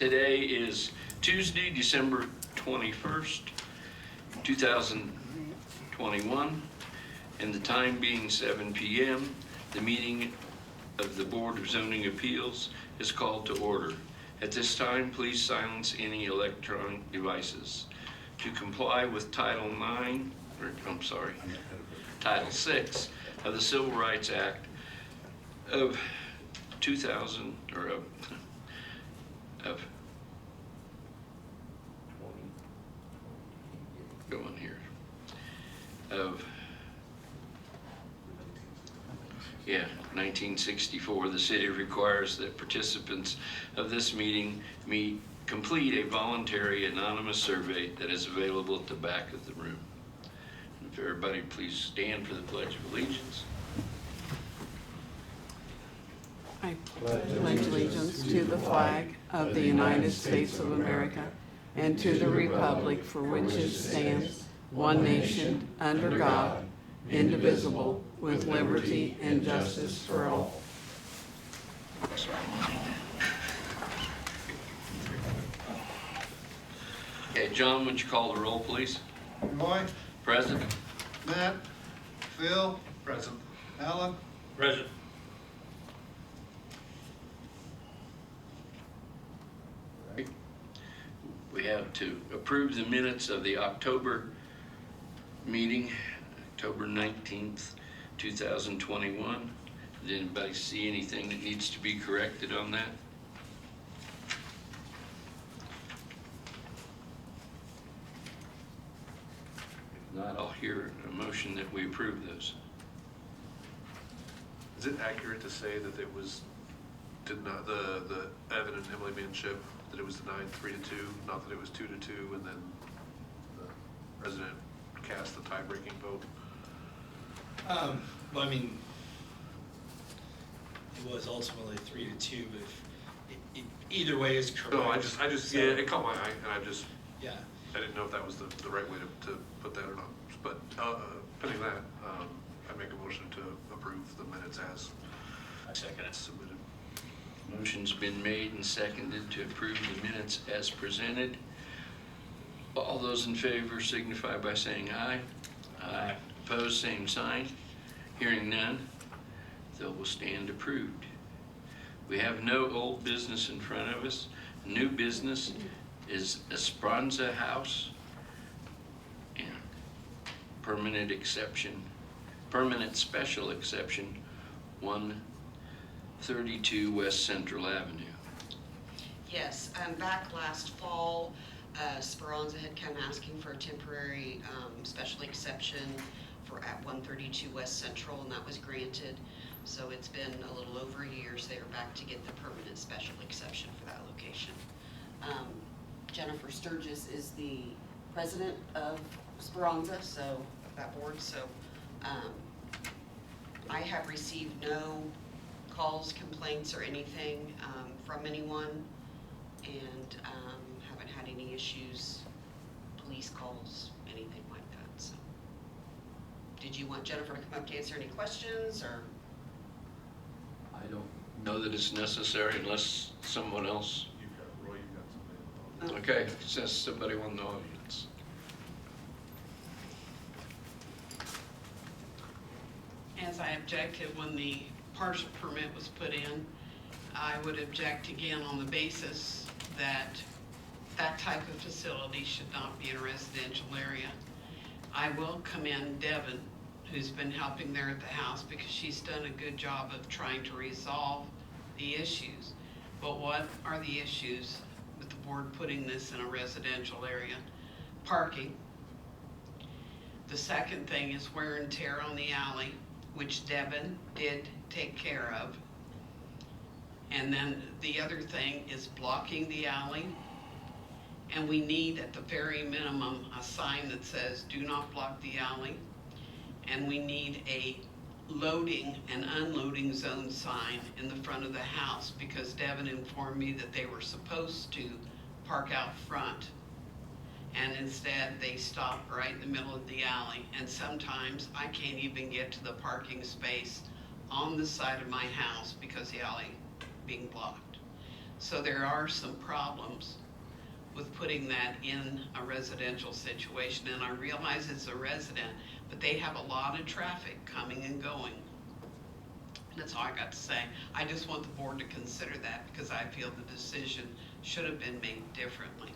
Today is Tuesday, December 21st, 2021, and the time being 7 p.m. The meeting of the Board of Zoning Appeals is called to order. At this time, please silence any electronic devices. To comply with Title 6 of the Civil Rights Act of 2000, or of going here, of 1964, the city requires that participants of this meeting complete a voluntary anonymous survey that is available at the back of the room. If everybody please stand for the Pledge of Allegiance. I pledge allegiance to the flag of the United States of America and to the republic for which it stands, one nation, under God, indivisible, with liberty and justice for all. Okay, John, would you call the roll, please? Roy? Present. Matt? Phil? Present. Alan? Present. We have to approve the minutes of the October meeting, October 19th, 2021. Did anybody see anything that needs to be corrected on that? If not, I'll hear a motion that we approve those. Is it accurate to say that it was, did not, the Evan and Emily Manship, that it was denied 3-2, not that it was 2-2, and then the president cast the tie-breaking vote? Well, I mean, it was ultimately 3-2, but either way is correct. No, I just, So, yeah, it caught my eye, and I didn't know if that was the right way to put that or not. But, pending that, I make a motion to approve the minutes as I second it. submitted. Motion's been made and seconded to approve the minutes as presented. All those in favor signify by saying aye. Aye. Opposed, same sign. Hearing none, they will stand approved. We have no old business in front of us. New business is Speranza House and permanent special exception, 132 West Central Avenue. Yes, back last fall, Speranza had come asking for a temporary special exception at 132 West Central, and that was granted. So it's been a little over a year, so they are back to get the permanent special exception for that location. Jennifer Sturgis is the president of Speranza, so of that board. So I have received no calls, complaints, or anything from anyone, and haven't had any issues, police calls, anything like that. So, did you want Jennifer to come up to answer any questions, or? I don't know that it's necessary unless someone else. You've got, Roy, you've got something. Okay, says somebody on the audience. As I objected when the partial permit was put in, I would object again on the basis that that type of facility should not be in a residential area. I will commend Devin, who's been helping there at the house, because she's done a good job of trying to resolve the issues. But what are the issues with the board putting this in a residential area? Parking. The second thing is wear and tear on the alley, which Devin did take care of. And then the other thing is blocking the alley. And we need, at the very minimum, a sign that says, do not block the alley. And we need a loading and unloading zone sign in the front of the house, because Devin informed me that they were supposed to park out front. And instead they stop right in the middle of the alley. And sometimes I can't even get to the parking space on the side of my house because the alley being blocked. So there are some problems with putting that in a residential situation. And I realize it's a resident, but they have a lot of traffic coming and going. That's all I got to say. I just want the board to consider that because I feel the decision should have been made differently.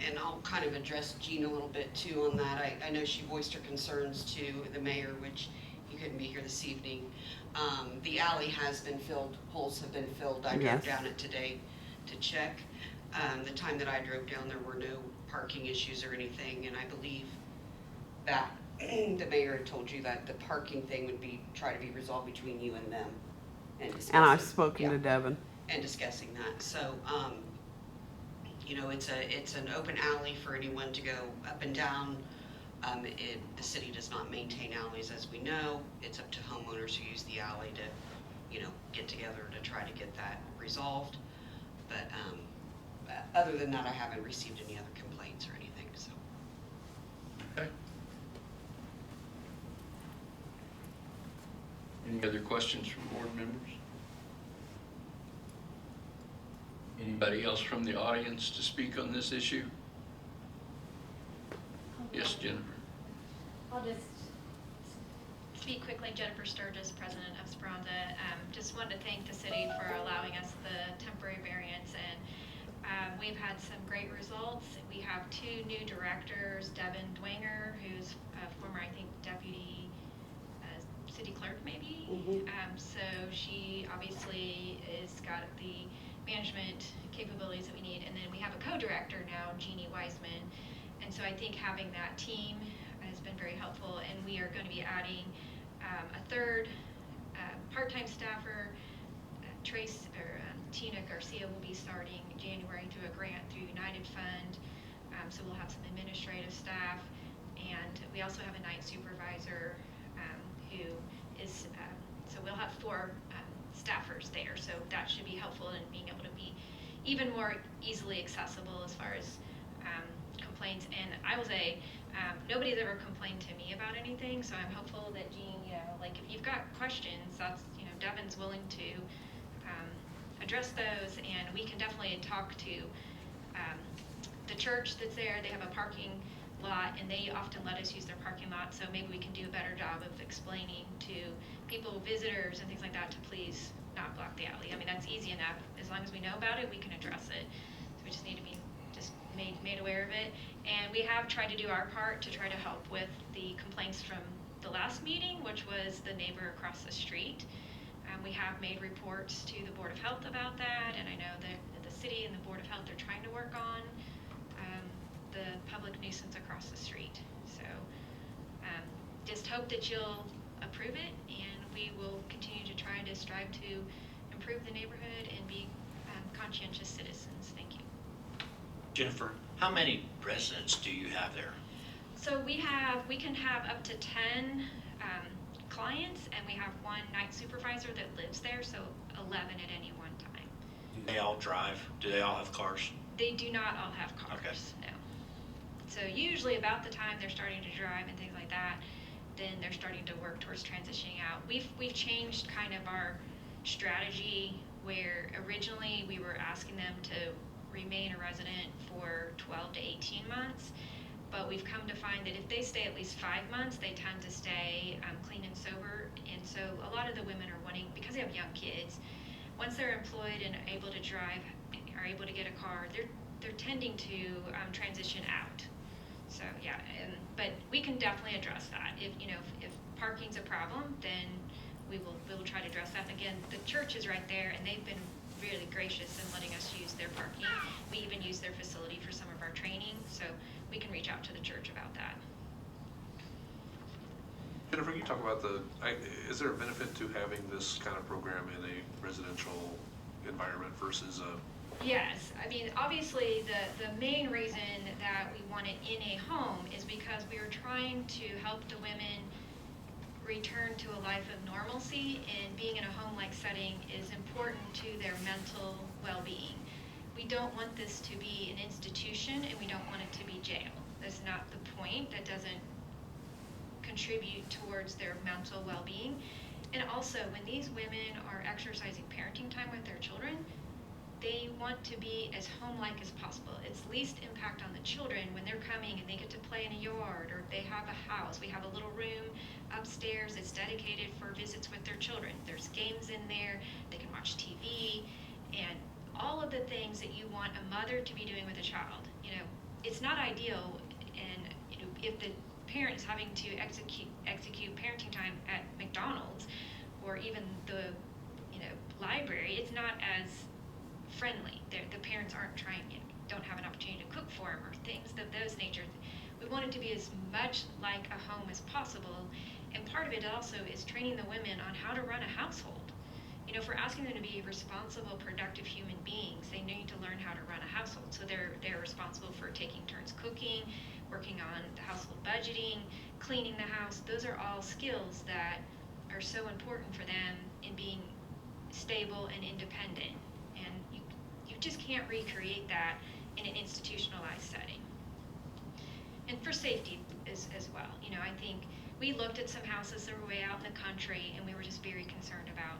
And I'll kind of address Jean a little bit too on that. I know she voiced her concerns to the mayor, which he couldn't be here this evening. The alley has been filled, holes have been filled. I drove Yes. down it today to check. The time that I drove down, there were no parking issues or anything, and I believe that the mayor had told you that the parking thing would be, try to be resolved between you and them. And I've discussing- spoken to yeah, Devin. and discussing that. So, you know, it's an open alley for anyone to go up and down. The city does not maintain alleys, as we know. It's up to homeowners who use the alley to, you know, get together to try to get that resolved. But other than that, I haven't received any other complaints or anything, so. Okay. Any other questions from board members? Anybody else from the audience to speak on this issue? Yes, Jennifer. I'll just speak quickly. Jennifer Sturgis, president of Speranza. Just wanted to thank the city for allowing us the temporary variance, and we've had some great results. We have 2 new directors, Devin Dwanger, who's a former, I think, deputy city clerk maybe. Mhm. So she obviously has got the management capabilities that we need. And then we have a co-director now, Jeannie Wiseman. And so I think having that team has been very helpful. And we are going to be adding a third part-time staffer. Tina Garcia will be starting in January through a grant through United Fund. So we'll have some administrative staff. And we also have a night supervisor who is, so we'll have 4 staffers there, so that should be helpful in being able to be even more easily accessible as far as complaints. And I will say, nobody's ever complained to me about anything, so I'm hopeful that Jean, you know, like if you've got questions, that's, you know, Devin's willing to address those, and we can definitely talk to the church that's there. They have a parking lot, and they often let us use their parking lot, so maybe we can do a better job of explaining to people, visitors and things like that, to please not block the alley. I mean, that's easy enough. As long as we know about it, we can address it. So we just need to be just made aware of it. And we have tried to do our part to try to help with the complaints from the last meeting, which was the neighbor across the street. We have made reports to the Board of Health about that, and I know that the city and the Board of Health are trying to work on the public nuisance across the street. So just hope that you'll approve it, and we will continue to try to strive to improve the neighborhood and be conscientious citizens. Thank you. Jennifer, how many residents do you have there? So we can have up to 10 clients, and we have 1 night supervisor that lives there, so 11 at any one time. Do they all drive? Do they all have cars? They do not all have cars, Okay. no. So usually about the time they're starting to drive and things like that, then they're starting to work towards transitioning out. We've changed kind of our strategy, where originally we were asking them to remain a resident for 12 to 18 months. But we've come to find that if they stay at least 5 months, they tend to stay clean and sober. And so a lot of the women are wanting, because they have young kids, once they're employed and able to drive, are able to get a car, they're tending to transition out. So yeah, but we can definitely address that. If parking's a problem, then we will try to address that. Again, the church is right there, and they've been really gracious in letting us use their parking. We even use their facility for some of our training, so we can reach out to the church about that. Jennifer, can you talk about is there a benefit to having this kind of program in a residential environment versus a? Yes, I mean, obviously the main reason that we want it in a home is because we are trying to help the women return to a life of normalcy, and being in a home-like setting is important to their mental well-being. We don't want this to be an institution, and we don't want it to be jail. That's not the point. That doesn't contribute towards their mental well-being. And also, when these women are exercising parenting time with their children, they want to be as home-like as possible. It's least impact on the children when they're coming and they get to play in a yard, or they have a house. We have a little room upstairs that's dedicated for visits with their children. There's games in there, they can watch TV, and all of the things that you want a mother to be doing with a child. You know, it's not ideal, and you know, if the parent is having to execute parenting time at McDonald's or even the library, it's not as friendly. The parents aren't trying, don't have an opportunity to cook for them or things of those natures. We want it to be as much like a home as possible, and part of it also is training the women on how to run a household. You know, if we're asking them to be responsible, productive human beings, they need to learn how to run a household. So they're responsible for taking turns cooking, working on the household budgeting, cleaning the house. Those are all skills that are so important for them in being stable and independent. And you just can't recreate that in an institutionalized setting. And for safety as well. You know, I think we looked at some houses that were way out in the country, and we were just very concerned about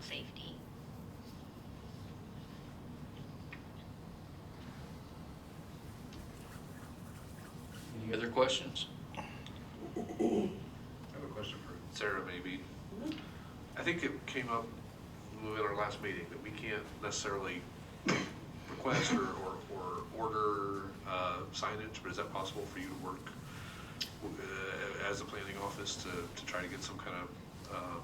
safety. Any other questions? I have a question for Sarah, maybe. I think it came up at our last meeting that we can't necessarily request or order signage, but is that possible for you to work as a planning office to try to get some kind of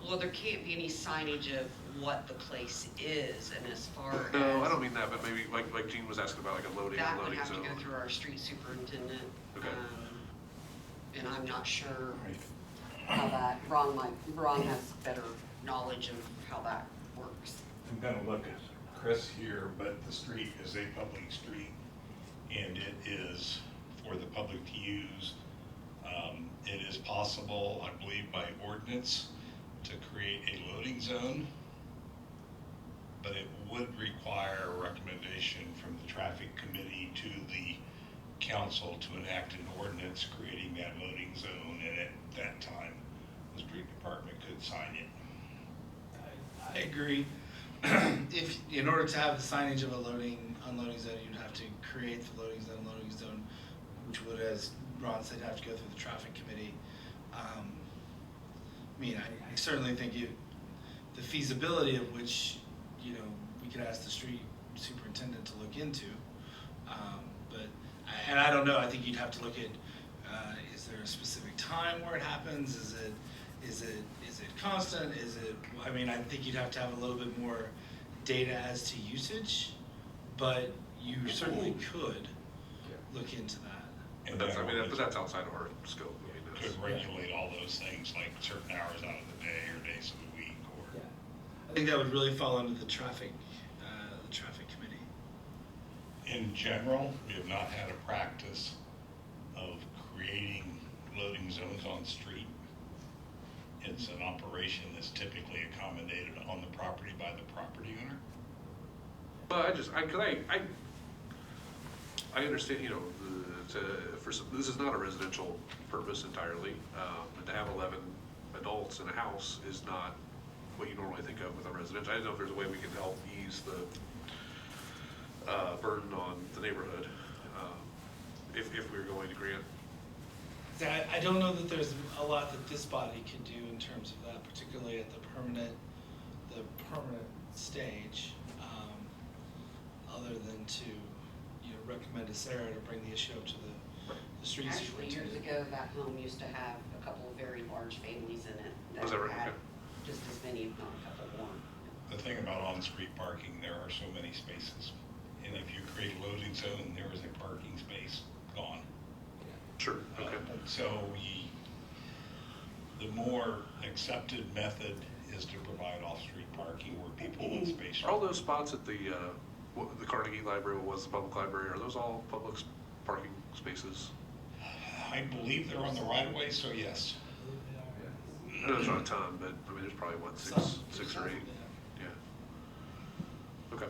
Well, there can't be any signage of what the place is, and as far as. No, I don't mean that, but maybe like Jean was asking about like a loading That would unloading have to zone. go through our street superintendent. Okay. And I'm not sure how that, Ron has better knowledge of how that works. I'm gonna look at Chris here, but the street is a public street, and it is for the public to use. It is possible, I believe, by ordinance to create a loading zone, but it would require a recommendation from the traffic committee to the council to enact an ordinance creating that loading zone, and at that time, the street department could sign it. I agree. If, in order to have the signage of a loading, unloading zone, you'd have to create the loading zone, which would, as Ron said, have to go through the traffic committee. I mean, I certainly think the feasibility of which, you know, we could ask the street superintendent to look into. And I don't know, I think you'd have to look at, is there a specific time where it happens? Is it constant? I mean, I think you'd have to have a little bit more data as to usage, but you certainly could look into that. And But that's, that I mean, ordinance but that's outside of our scope. I mean, that's, could regulate all those things, like certain hours out of the day or days of the week, or. I think that would really fall under the traffic committee. In general, we have not had a practice of creating loading zones on street. It's an operation that's typically accommodated on the property by the property owner. but I understand, you know, this is not a residential purpose entirely, and to have 11 adults in a house is not what you normally think of with a residential. I didn't know if there's a way we can help ease the burden on the neighborhood, if we were going to grant. I don't know that there's a lot that this body can do in terms of that, particularly at the permanent stage, other than to, you know, recommend to Sarah to bring the issue up to the street Actually, years superintendent. ago, that home used to have a couple of very large families in it. Was that right? Had Okay. just as many, if not a couple more. The thing about on-street parking, there are so many spaces. And if you create a loading zone, there is a parking space gone. Sure, okay. So the more accepted method is to provide off-street parking where people want space. Are all those spots at the Carnegie Library, what was the public library, are those all public parking spaces? I believe they're on the right of way, so yes. I know there's not a ton, but I mean, there's probably what, six or eight? Yeah. Okay.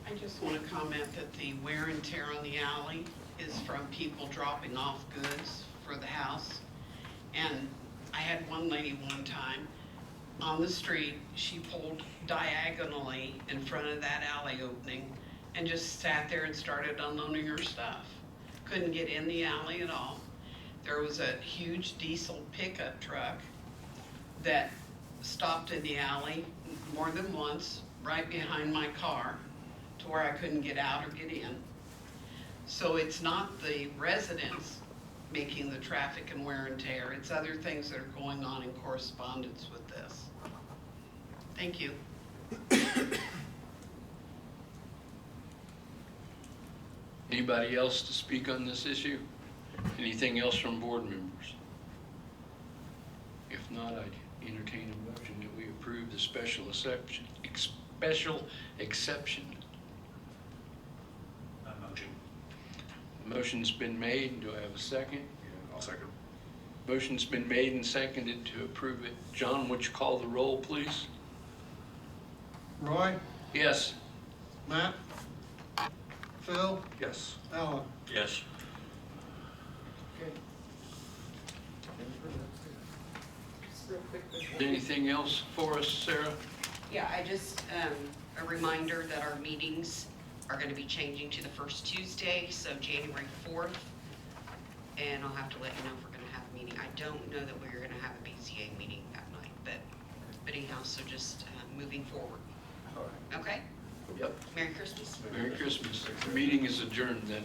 I just just want to comment that the wear and tear on the alley is from people dropping off goods for the house. And I had one lady one time on the street, she pulled diagonally in front of that alley opening and just sat there and started unloading her stuff. Couldn't get in the alley at all. There was a huge diesel pickup truck that stopped in the alley more than once, right behind my car, to where I couldn't get out or get in. So it's not the residents making the traffic and wear and tear, it's other things that are going on in correspondence with this. Thank you. Anybody else to speak on this issue? Anything else from board members? If not, I'd entertain a motion that we approve the special exception. Motion. Motion's been made. Do I have a second? Yeah, I'll second. Motion's been made and seconded to approve it. John, would you call the roll, please? Roy, Yes. Matt, Phil, Yes. Alan. Yes. Anything else for us, Sarah? Yeah, I just, a reminder that our meetings are gonna be changing to the first Tuesday, so January 4th. And I'll have to let you know if we're gonna have a meeting. I don't know that we're gonna have a BZA meeting that night, but anyhow, so just moving forward. All right. Okay? Yep. Merry Christmas. Merry Christmas. The meeting is adjourned then.